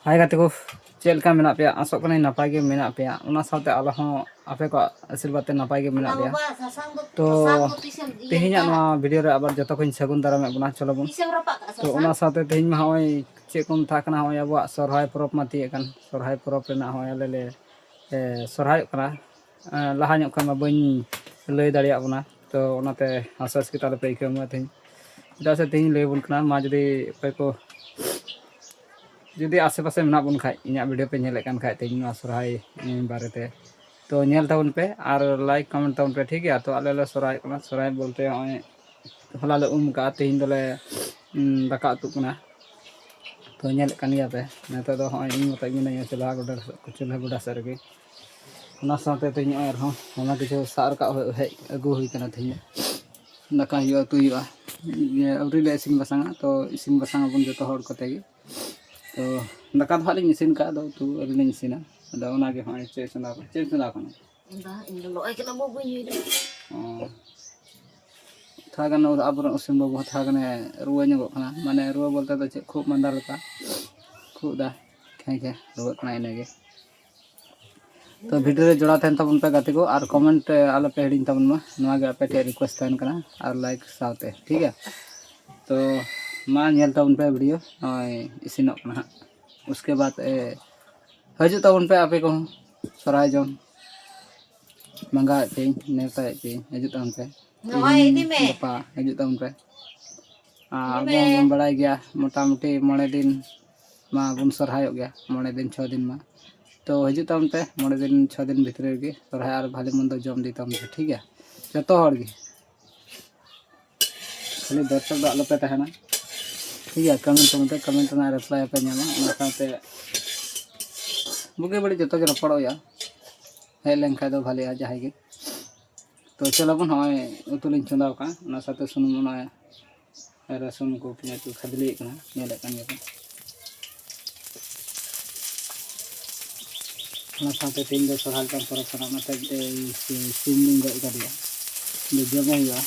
हाय गाते को चेलका मेना पे आसोक कने नपाय गे मेना पे उना साथे आलो हो आपे को आशीर्वाद ते नपाय गे मेना पे तो तेहिना नवा वीडियो रे आबार जतो कोन सगुन दाराम बना चलो बन तो उना साथे तेहिन मा होय चे कोन था कना होय अब सरहाय परब माती एकान सरहाय परब रेना होय आले सरहाय कना लाहा ᱧᱚᱜ ᱠᱟᱱᱟ ᱵᱟᱹᱧ ᱞᱟᱹᱭ ᱫᱟᱲᱮᱭᱟᱜ ᱵᱚᱱᱟ ᱛᱚ ᱚᱱᱟᱛᱮ ᱟᱥᱟᱥ ᱠᱮ ᱛᱟᱞᱮ ᱯᱮ ᱤᱠᱟᱹᱢᱟ ᱛᱮᱦᱮᱧ ᱪᱮᱫᱟᱜ ᱥᱮ ᱛᱮᱦᱮᱧ ᱞᱟᱹᱭ ᱵᱚᱱ ᱠᱟᱱᱟ ᱢᱟ ᱡᱩᱫᱤ ᱚᱠᱚᱭ ᱠᱚ जुदी आसे पासे मेना बन खाय इना वीडियो पे नेले कान खाय तेज मा सरहाय बारे ते तो नेल ताबन पे और लाइक कमेंट ताबन पे ठीक है। तो आले ले सरहाय कना सरहाय बोलते होय होला ले का तेज दले दाका उतु कना तो नेल कान गया पे नेता दो होय इन मत मिना चला गोडा सर के ना साथे तेज और हो ओना किछु सार का हे अगु हुई कना तेज दाका हियो तु हियो ये अवरी ले इसिन बसांगा तो इसिन बसांगा बन जतो हर कते गे तो दाका भाली इसिन का दो तू अरने इसिना अदा ओना के होय चे सुना कना दा इन लोय के बो बुई दे था गन आबर उसिन बाबू था गने रुवा ᱧᱚᱜ कना माने रुवा बोलते तो चे खूब मंदा लका खूब दा के रुवा कना इनेगे तो वीडियो रे जोड़ा तहन तबन पे गाते को और कमेंट आलो पे हिडिन तबन मा नवा गे पे टे रिक्वेस्ट तहन कना और लाइक साथे ठीक है। तो मा नेल तबन पे वीडियो होय इसिनो कना उसके बाद हजू तबन पे आपे को सराय जम मंगा चे नेता चे हजू तबन पे नवाय इदी में गपा हजू तबन पे बन बड़ाई गया मोटा मोटी 9 दिन मा बन सरहाय गया 9 दिन 6 दिन मा तो हजू तबन पे 9 दिन 6 दिन भीतर गे सरहाय और भाले मंद जम दी तबन ठीक है। जतो हर गे खाली दर्शक दा आलो पे तहना ठीक है। कमेंट ना रिप्लाई पे नामा ओना साथे बुगे बड़ी जतो के रपड़ोया हे लेंखा दो भाले आ जाय गे तो चलो बन होय उतु लिन चंदाव का ओना साथे सुनुम ओना रसुन को पियाज को खदली कना नेले कान गे ओना साथे तीन दो सरहाल का पर सना मते सिम दिन गई का दिया जे जमे हुआ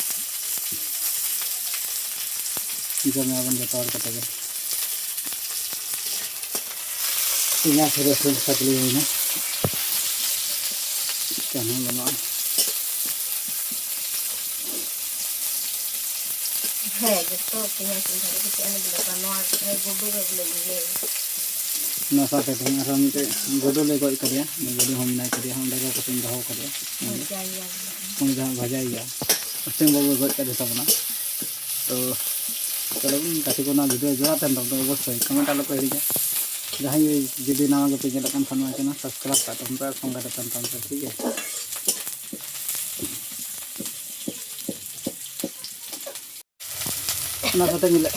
जमे बन जतो और कते गे इना फिर रसुन खदली हुई ना कहना बना है जतो पिया के घर के चले बला नवा है गुडू रे ले ना साथे तो आरो मिटे गोडो ले गई करिया गोडो हम ना करिया हम दागा को दहो करिया हम जहां भजाइया उससे बाबू गई करे सबना तो चलो काठी को ना वीडियो जोड़ा तन तो अवश्य कमेंट आलो को हिजा जहां जुदी नावा के पेज लकन फनमा के सब्सक्राइब का तुम पर संगा तन ठीक है। ना साथे मिले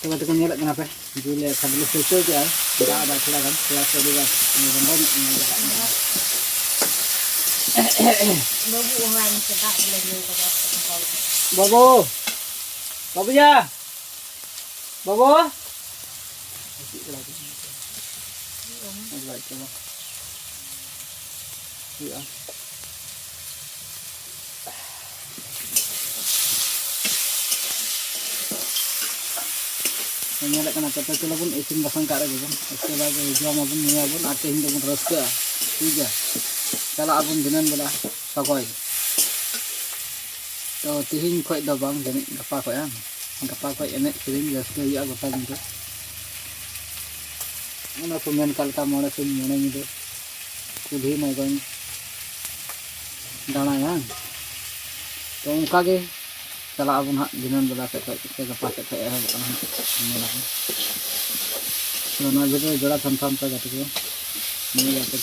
तो बात को नेलक कना पे जुले खदले सेचो के आय दा दा थोड़ा गन थोड़ा से दिगा रंगन बाबू हाय से दा ले बाबू बाबू जा बाबू नेलक कना तो चलो बन इसिन बसंग का रे उसके बाद जम अपन निया बन आते हिंद बन रसका ठीक है। चला अपन दिनन बेला सकय तो तिहिन खोय द बांग जने गपा खोय एने सिरिन रसका या गपा दिन तो ओना को मेन कालका मोड़े से मोने नि दे कुधी न गन दाना या तो उनका के चला अपन हा दिनन बेला से गपा से एह बकना तो ना जब जोड़ा थन पे गत को नहीं जाते